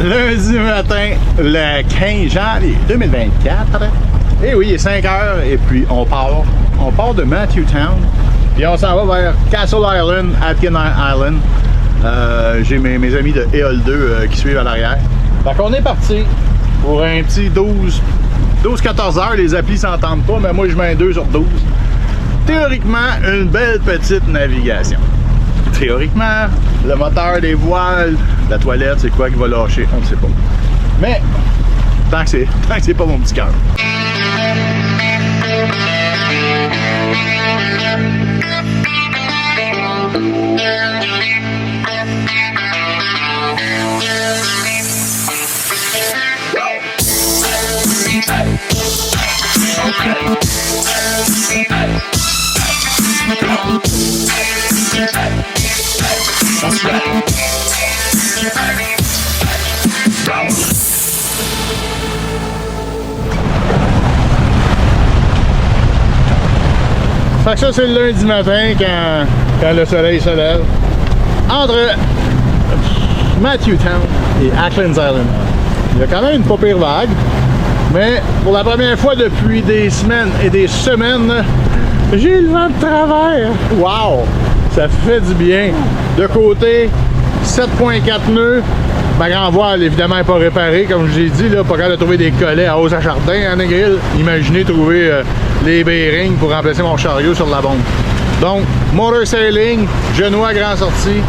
lundi matin, le 15 janvier 2024. Et oui, il est 5 heures et puis on part de Matthewtown. Puis on s'en va vers Castle Island, Atkin Island. J'ai mes amis de EOL 2 qui suivent à l'arrière. Fait qu'on est parti pour un petit 12-14 heures. Les applis s'entendent pas, mais moi je mets un 2 sur 12. Théoriquement, une belle petite navigation. Théoriquement, le moteur, les voiles, la toilette, c'est quoi qui va lâcher, on ne sait pas. Mais, tant que c'est pas mon petit cœur. Fait que ça, c'est le lundi matin quand le soleil se lève. Entre Matthewtown et Acklands Island. Il y a quand même une pas pire vague. Mais pour la première fois depuis des semaines et des semaines, j'ai le vent de travers. Wow! Ça fait du bien. De côté, 7.4 nœuds. Ma grand voile, évidemment, n'est pas réparée. Comme je l'ai dit, là, pas capable de trouver des collets à hausse à Chardin, en Negril. Imaginez trouver les bearings pour remplacer mon chariot sur la bombe. Donc, motor sailing, genou à grand sortie.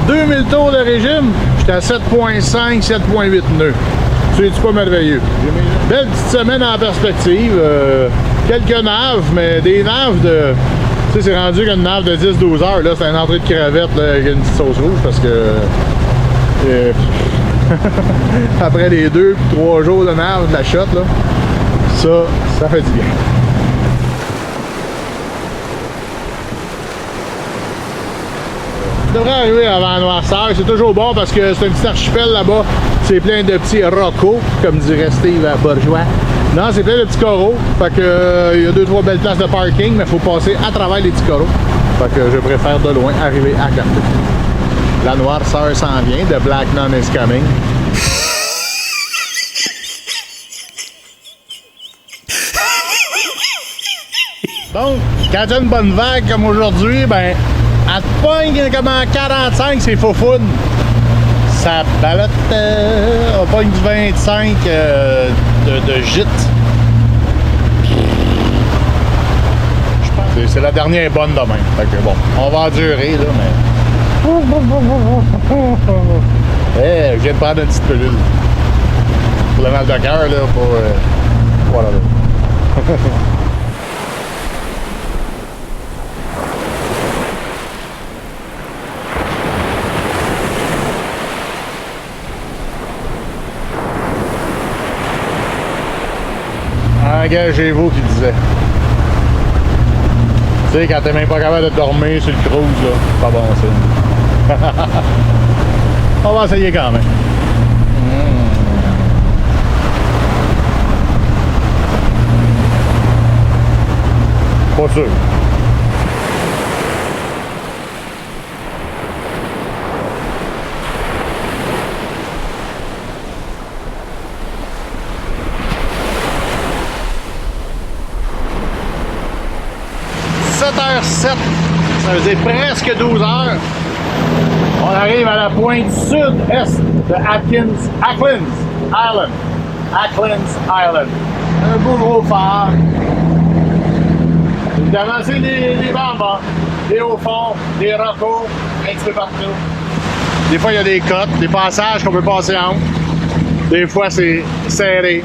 2000 tours de régime. J'étais à 7.5, 7.8 nœuds. C'est pas merveilleux. Belle petite semaine en perspective. Quelques naves, mais des naves de... Tu sais, c'est rendu qu'une nave de 10-12 heures. Là, c'est une entrée de crevette là, avec une petite sauce rouge parce que... après les 2-3 jours de nave, de la shot, là, ça fait du bien. Ça devrait arriver avant Noirceur, c'est toujours bon parce que c'est un petit archipel là-bas, c'est plein de petits rocos, comme dirait Steve Bourgeois. Non, c'est plein de petits coraux, fait que il y a 2-3 belles places de parking, mais il faut passer à travers les petits coraux. Fait que je préfère de loin arriver à côté. La Noirceur s'en vient, The Black Nun is coming. Donc, quand tu as une bonne vague comme aujourd'hui, ben, elle te pogne comme en 45, c'est foufoune. Ça balotte, on pogne du 25 de gîte. Je pense que c'est la dernière bonne demain. Fait que bon, on va endurer, là, mais... Hey, je viens de prendre une petite pilule. Pour le mal de cœur, là, pour... voilà, là. Engagez-vous, qui disait. Tu sais, quand t'es même pas capable de dormir sur le cruise, là, c'est pas bon, ça. On va essayer quand même. Pas sûr. Ça veut dire presque 12 heures. On arrive à la pointe sud-est de Acklands Island. Acklands Island. Un beau gros phare. Évidemment, c'est des bambas, des hauts fonds, des rocos, un petit peu partout. Des fois, il y a des côtes, des passages qu'on peut passer entre. Des fois, c'est serré.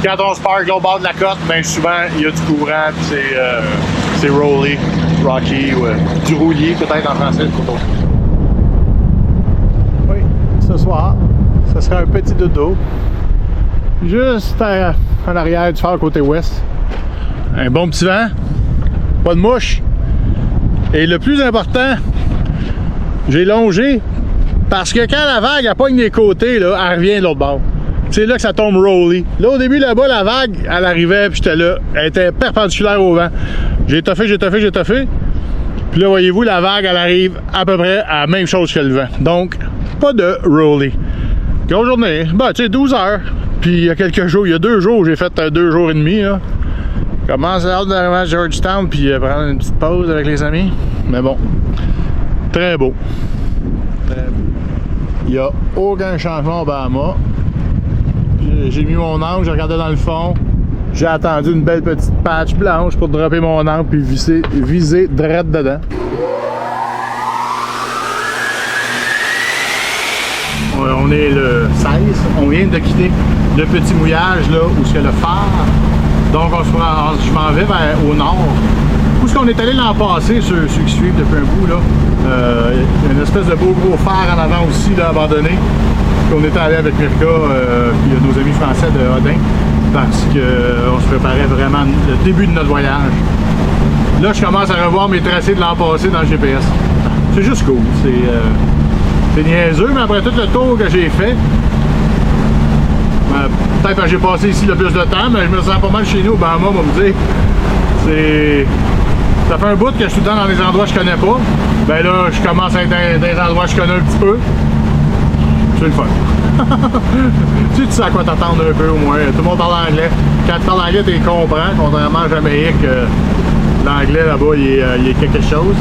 Quand on se parque au bord de la côte, bien souvent, il y a du courant, puis c'est rolly, rocky, ou du roulier, peut-être en français, le couteau. Oui, ce soir, ce sera un petit dodo. Juste en arrière du phare côté ouest. Un bon petit vent, pas de mouche. Et le plus important, j'ai longé parce que quand la vague elle pogne des côtés, là, elle revient de l'autre bord. C'est là que ça tombe rolly. Là, au début, là-bas, la vague, elle arrivait, puis j'étais là. Elle était perpendiculaire au vent. J'ai toffé. Puis là, voyez-vous, la vague, elle arrive à peu près à la même chose que le vent. Donc, pas de rolly. Grosse journée. Ben, tu sais, 12 heures. Puis il y a quelques jours, il y a 2 jours, j'ai fait 2 jours et demi. Là. Commence hâte d'arriver à Georgetown puis prendre une petite pause avec les amis. Mais bon, très beau. Très beau. Il n'y a aucun changement au Bahama. J'ai mis mon angle, j'ai regardé dans le fond. J'ai attendu une belle petite patch blanche pour dropper mon angle puis viser direct dedans. On est le 16, on vient de quitter le petit mouillage là où c'est le phare. Donc je m'en vais au nord. Où est-ce qu'on est allé l'an passé, ceux qui suivent depuis un bout là. Il y a une espèce de beau gros phare en avant aussi là, abandonné. Puis on est allé avec Mirka puis nos amis français de Odin parce qu'on se préparait vraiment le début de notre voyage. Là je commence à revoir mes tracés de l'an passé dans le GPS. C'est juste cool. C'est niaiseux, mais après tout le tour que j'ai fait, peut-être que j'ai passé ici le plus de temps, mais je me sens pas mal chez nous au Bahama, on va me dire. Ça fait un bout que je suis tout le temps dans des endroits que je connais pas. Ben là, je commence à être dans des endroits que je connais un petit peu. C'est le fun. Tu sais à quoi t'attendre un peu au moins. Tout le monde parle anglais. Quand tu parles anglais, tu les comprends. Contrairement à Jamaïque, l'anglais là-bas, il est quelque chose.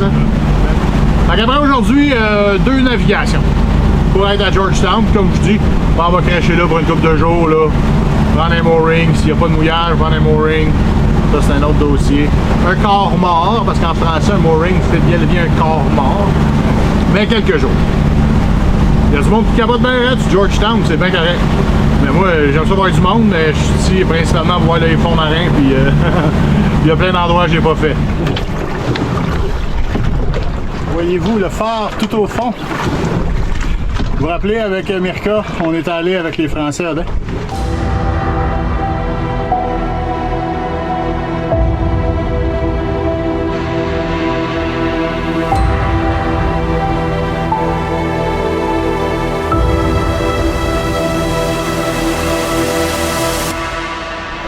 Fait qu'après aujourd'hui, 2 navigations pour être à Georgetown. Puis comme je dis, on va cracher là pour une couple de jours. Là. Prendre un mooring. S'il n'y a pas de mouillage, prendre un mooring. Ça, c'est un autre dossier. Un corps mort, parce qu'en français, un mooring, c'est bien un corps mort. Mais quelques jours. Il y a du monde qui capote bien du Georgetown, c'est bien correct. Mais moi, j'aime ça voir du monde, mais je suis ici principalement pour voir les fonds marins. Puis il y a plein d'endroits que j'ai pas fait. Voyez-vous le phare tout au fond? Vous vous rappelez avec Mirka, on est allé avec les Français Odin.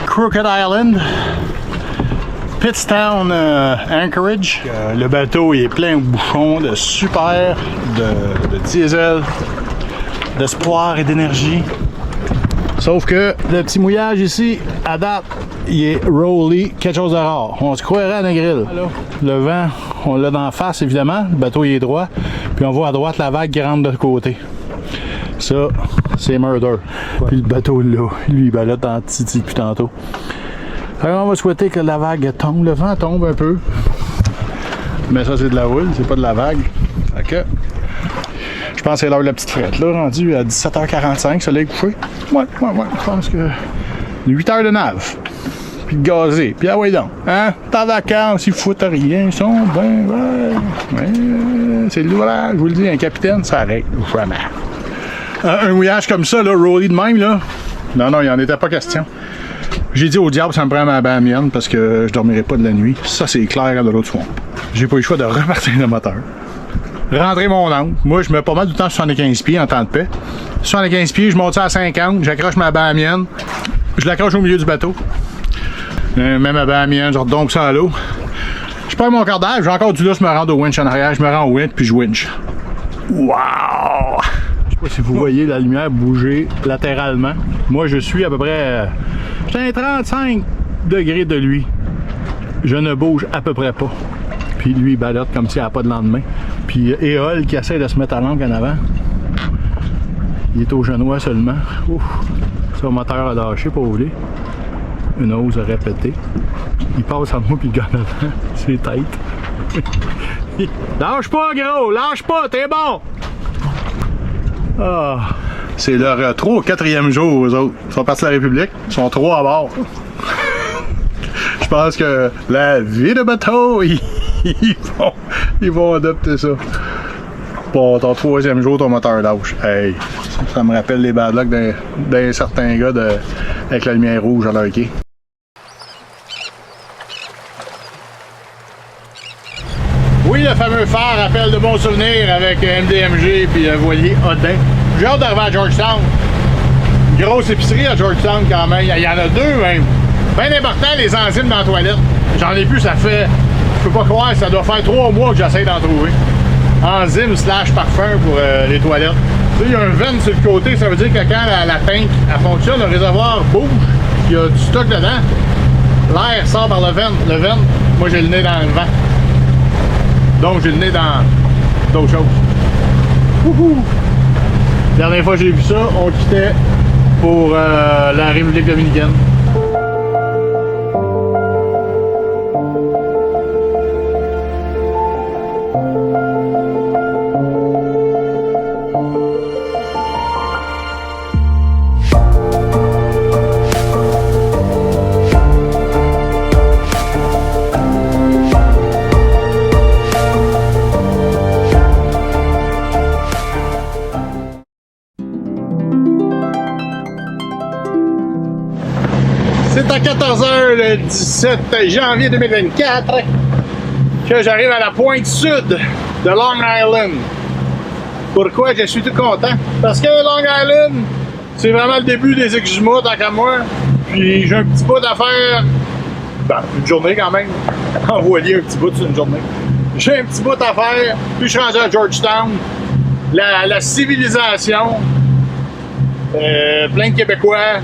Crooked Island, Pittstown, Anchorage. Le bateau il est plein de bouchons, de super, de diesel, d'espoir et d'énergie. Sauf que le petit mouillage ici, à date, il est rolly, quelque chose de rare. On se croirait à Negril. Le vent, on l'a d'en face évidemment, le bateau il est droit, puis on voit à droite la vague qui rentre de l'autre côté. Ça, c'est murder. Puis le bateau là, lui il balotte en titi depuis tantôt. Alors on va souhaiter que la vague tombe, le vent tombe un peu. Mais ça c'est de la houle, c'est pas de la vague. Fait que je pense que c'est l'heure de la petite frette. Là, rendu à 17h45, ça l'a couché. Ouais, je pense que 8 heures de nave. Puis de gazé. Puis ah ouais donc. Hein? T'es en vacances, ils foutent rien, ils sont ben ouais. C'est l'ouvrage, je vous le dis, un capitaine, ça arrête. Vraiment. Un mouillage comme ça, là, rolly de même, là. Non, il en était pas question. J'ai dit au diable, ça me prend ma mienne parce que je dormirai pas de la nuit. Ça, c'est clair de l'autre swamp. J'ai pas eu le choix de repartir le moteur. Rentrer mon angle. Moi, je mets pas mal du temps sur 75 pieds en temps de paix. 75 pieds, je monte ça à 50, j'accroche ma mienne. Je l'accroche au milieu du bateau. Même ma mienne, je redompe ça à l'eau. Je perds mon cordage, j'ai encore du lousse me rendre au winch en arrière. Je me rends au winch puis je winch. Wow! Je sais pas si vous voyez la lumière bouger latéralement. Moi, je suis à peu près... j'ai un 35 degrés de lui. Je ne bouge à peu près pas. Puis lui, il balotte comme s'il n'y avait pas de lendemain. Puis Éole qui essaie de se mettre à l'angle en avant. Il est au genoux seulement. Ouf! Son moteur a lâché, pauvre lui. Une hausse a répété. Il passe en moi puis le gars en avant. C'est tête. Lâche pas, gros! Lâche pas! T'es bon! Ah, c'est leur 3 ou 4e jour, eux autres. Ils sont partis de la République. Ils sont 3 à bord. Je pense que la vie de bateau, ils vont adopter ça. Bon, ton 3e jour, ton moteur lâche. Hey, ça me rappelle les bad luck d'un certain gars avec la lumière rouge à leur quai. Oui, le fameux phare rappelle de bons souvenirs avec MDMG puis voilier Odin. J'ai hâte d'arriver à Georgetown. Une grosse épicerie à Georgetown quand même. Il y en a 2 même. Bien important, les enzymes dans la toilette. J'en ai plus, ça fait... Je peux pas croire, ça doit faire 3 mois que j'essaie d'en trouver. Enzymes / parfum pour les toilettes. Tu sais, il y a un vent sur le côté, ça veut dire que quand la tank elle fonctionne, le réservoir bouge, il y a du stock dedans. L'air sort par le vent. Le vent, moi j'ai le nez dans le vent. Donc j'ai le nez dans d'autres choses. Wouhou! La dernière fois que j'ai vu ça, on quittait pour la République dominicaine. C'est à 14h le 17 janvier 2024 que j'arrive à la pointe sud de Long Island. Pourquoi je suis tout content? Parce que Long Island, c'est vraiment le début des Exuma, tant qu'à moi. Puis j'ai un petit bout à faire, ben, une journée quand même, envoyer un petit bout sur une journée. J'ai un petit bout à faire, puis je suis rendu à Georgetown. La civilisation, plein de Québécois,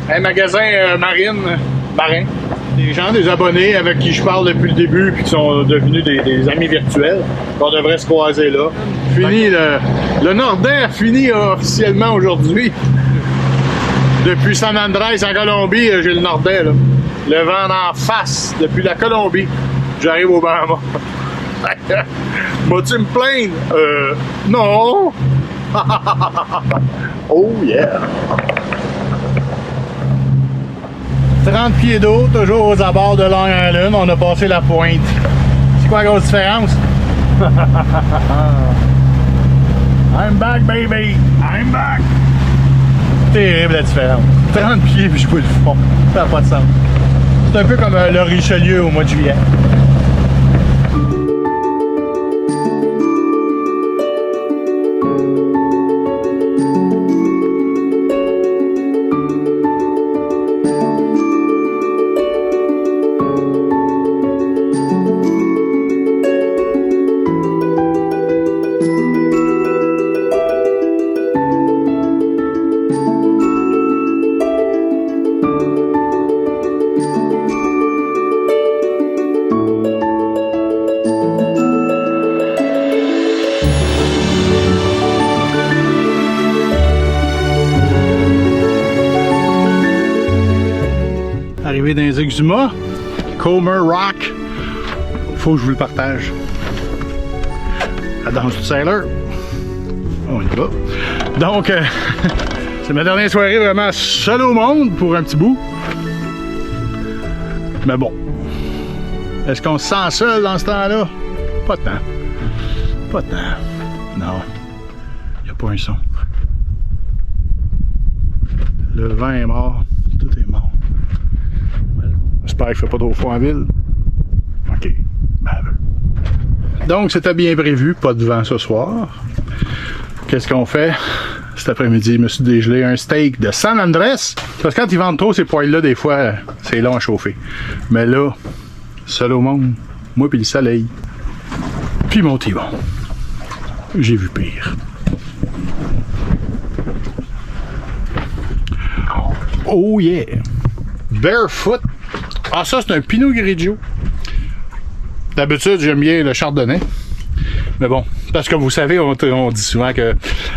un magasin marin, des gens, des abonnés avec qui je parle depuis le début puis qui sont devenus des amis virtuels. On devrait se croiser là. Fini le Nordin a fini officiellement aujourd'hui. Depuis San Andrés en Colombie, j'ai le Nordin là. Le vent en face depuis la Colombie. J'arrive au Bahamas. Vas-tu me plaindre? Non! Oh yeah! 30 pieds d'eau, toujours aux abords de Long Island, on a passé la pointe. C'est quoi la grosse différence? I'm back baby! I'm back! Terrible la différence. 30 pieds puis je vois le fond. Ça n'a pas de sens. C'est un peu comme le Richelieu au mois de juillet. Arrivé dans les Exuma, Comer Rock, faut que je vous le partage. La danse du Sailor, on y va. Donc, c'est ma dernière soirée vraiment seule au monde pour un petit bout. Mais bon, est-ce qu'on se sent seul dans ce temps-là? Pas tant. Pas tant. Non, il n'y a pas un son. Le vent est mort, tout est mort. J'espère qu'il ne fait pas trop froid en ville. OK. Donc, c'était bien prévu, pas de vent ce soir. Qu'est-ce qu'on fait? Cet après-midi, je me suis dégelé un steak de San Andrés. Parce que quand ils vendent trop ces poils-là, des fois, c'est long à chauffer. Mais là, seul au monde, moi puis le soleil. Puis mon T-bon. J'ai vu pire. Oh yeah! Barefoot. Ah, ça, c'est un Pinot Grigio. D'habitude, j'aime bien le Chardonnay. Mais bon, parce que vous savez, on dit souvent que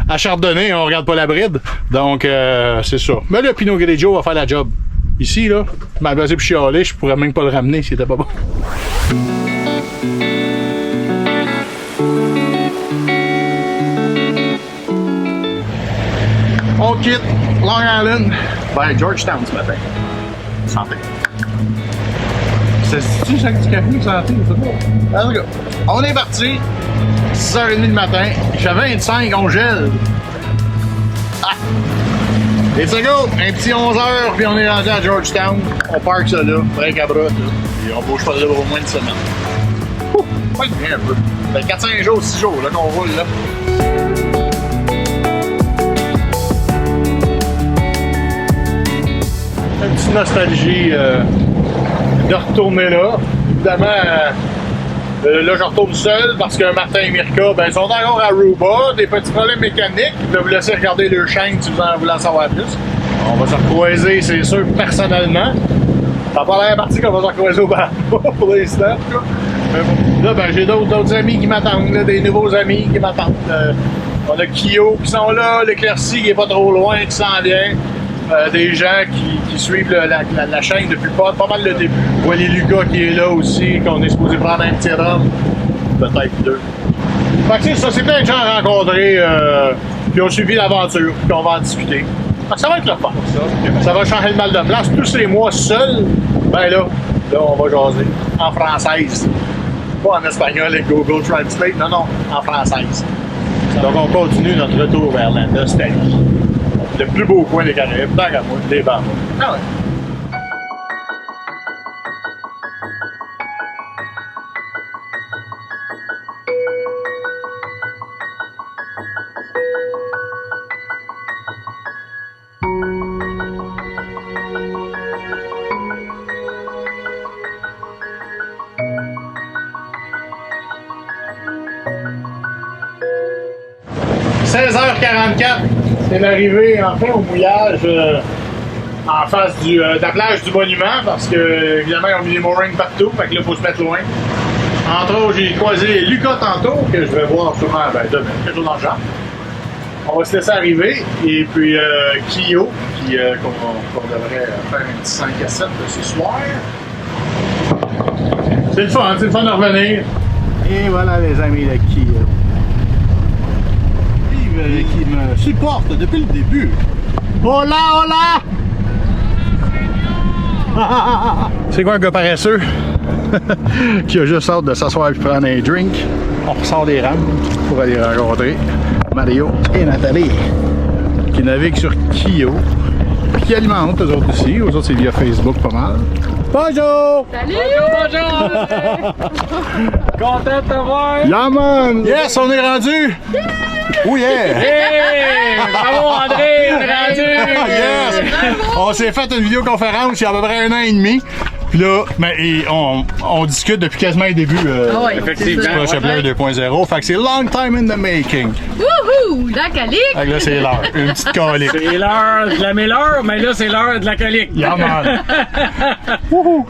à Chardonnay, on regarde pas la bride. Donc, c'est ça. Mais le Pinot Grigio va faire la job. Ici, là, ma base pour chialer, je pourrais même pas le ramener s'il était pas bon. On quitte Long Island vers Georgetown ce matin. Santé. Ça se dit chaque du café, santé, en tout cas, on est parti, 6h30 le matin, il fait 25, on gèle. Ah! Et c'est go! Un petit 11h, puis on est rendu à Georgetown. On parque ça là, break à bras, là. Et on bouge pas là au moins une semaine. Ouh! Pas bien un peu. Ça fait 4-5 jours, 6 jours là qu'on roule là. Une petite nostalgie de retourner là. Évidemment, Là, je retourne seul parce que Martin et Mirka, ben, sont encore à Aruba, des petits problèmes mécaniques. Je vais vous laisser regarder le chaîne si vous en voulez en savoir plus. On va se recroiser, c'est sûr, personnellement. Ça n'a pas l'air parti qu'on va se recroiser au bateau pour l'instant. Là, ben, j'ai d'autres amis qui m'attendent, des nouveaux amis qui m'attendent. On a Kyo qui sont là, l'Éclaircie qui est pas trop loin, qui s'en vient. Des gens qui suivent la chaîne depuis pas mal le début. Voilà Lucas qui est là aussi, qu'on est supposé prendre un petit rhum. Peut-être deux. Fait que c'est ça, c'est plein de gens rencontrés qui ont suivi l'aventure, puis on va en discuter. Fait que ça va être le fun, ça. Ça va changer le mal de place. Tous ces mois seuls, ben là, on va jaser en française. Pas en espagnol avec Google Translate, non, en française. Donc on continue notre retour vers la nostalgie. Le plus beau coin des Caraïbes, tant qu'à moi, les Bahamas. Ah ouais. « 16h44, c'est l'arrivée enfin au mouillage en face de la plage du monument parce que évidemment ils ont mis des moorings partout, fait que là il faut se mettre loin. Entre autres, j'ai croisé Lucas tantôt, que je vais voir sûrement demain, quelque chose dans le genre. On va se laisser arriver, et puis Kyo, qu'on devrait faire un petit 5 à 7 ce soir. C'est le fun de revenir. Et voilà les amis de Kyo. Qui me supporte depuis le début. Hola, hola! C'est quoi un gars paresseux? Qui a juste hâte de s'asseoir et prendre un drink. On ressort des rames pour aller rencontrer Mario et Nathalie qui naviguent sur Kyo puis qui alimentent eux autres aussi. Eux autres, c'est via Facebook pas mal. Bonjour! Salut! Bonjour! Content de te voir! Yeah man! Yes, on est rendu! Yeah! Oh yeah! Hey! Bravo André! On est rendu! Yes! On s'est fait une vidéoconférence il y a à peu près 1 an et demi. Puis là, on discute depuis quasiment le début effectivement. du Projet Blur 2.0. Fait que c'est long time in the making. Wouhou! La calique! Fait que là, c'est l'heure. Une petite calique. C'est l'heure de la meilleure, mais là, c'est l'heure de la colique. Yeah, man! Wouhou!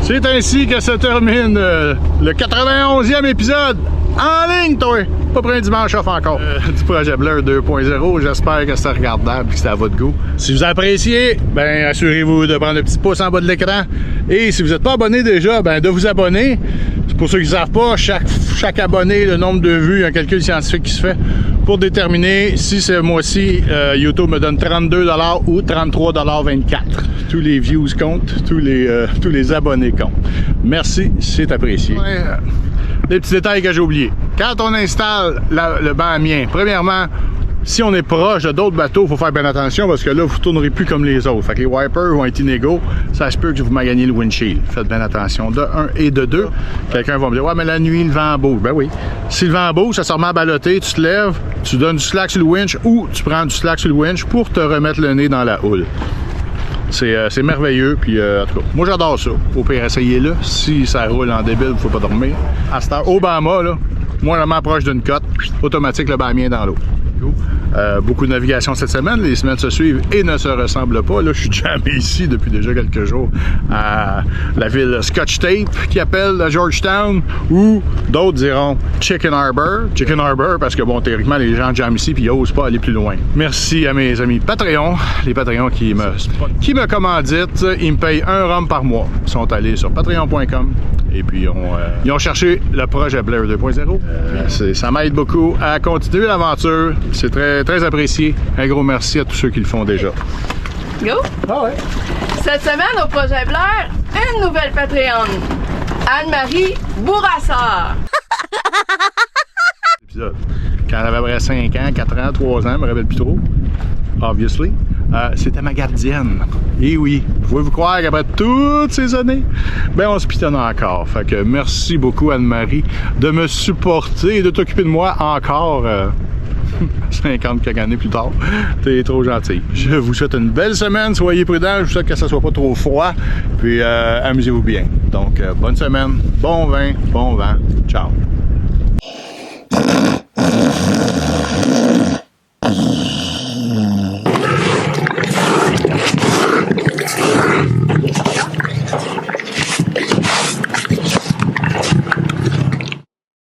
C'est ainsi que se termine le 91e épisode en ligne, toi! Pas pour un dimanche off encore. Du Projet Blur 2.0. J'espère que c'est regardable et que c'est à votre goût. Si vous appréciez, ben assurez-vous de prendre le petit pouce en bas de l'écran. Et si vous n'êtes pas abonné déjà, ben de vous abonner. Pour ceux qui ne savent pas, chaque abonné, le nombre de vues, il y a un calcul scientifique qui se fait pour déterminer si ce mois-ci, YouTube me donne 32$ ou 33,24$. Tous les views comptent, tous les abonnés comptent. Merci, c'est apprécié. Les petits détails que j'ai oubliés. Quand on installe le banc à mien, premièrement, si on est proche de d'autres bateaux, il faut faire bien attention parce que là, vous ne tournerez plus comme les autres. Fait que les wipers vont être inégaux. Ça se peut que vous magagnez le windshield. Faites bien attention. De 1 et de 2. Quelqu'un va me dire, ouais, mais la nuit, le vent bouge. Ben oui. Si le vent bouge, ça se remet à balloter, tu te lèves, tu donnes du slack sur le winch ou tu prends du slack sur le winch pour te remettre le nez dans la houle. C'est merveilleux, puis en tout cas, moi j'adore ça. Faut pire essayer-le. Si ça roule en débile, faut pas dormir. À cette heure, Obama, là, moi je m'approche d'une cote, automatique le banc mien dans l'eau. Beaucoup de navigation cette semaine, les semaines se suivent et ne se ressemblent pas. Là, je suis jamais ici depuis déjà quelques jours à la ville Scotch Tape qui appelle Georgetown ou d'autres diront Chicken Harbor. Chicken Harbor parce que bon, théoriquement, les gens jamment ici puis ils n'osent pas aller plus loin. Merci à mes amis Patreon, les Patreons qui me commanditent. Ils me payent un rhum par mois. Ils sont allés sur patreon.com et puis ils ont cherché le projet Blur 2.0. Ça m'aide beaucoup à continuer l'aventure. C'est très, très apprécié. Un gros merci à tous ceux qui le font déjà. Go! Ah ouais. Cette semaine, au Projet Blur, une nouvelle Patreon. Anne-Marie Bourassa. Épisode. Quand elle avait 5 ans, 4 ans, 3 ans, je me rappelle plus trop. Obviously. C'était ma gardienne. Et oui, pouvez-vous croire qu'après toutes ces années, ben on se pitonne encore. Fait que merci beaucoup Anne-Marie de me supporter et de t'occuper de moi encore 50 quelques années plus tard. T'es trop gentil. Je vous souhaite une belle semaine. Soyez prudents. Je vous souhaite que ça soit pas trop froid. Puis amusez-vous bien. Donc, bonne semaine, bon vin, bon vent. Ciao.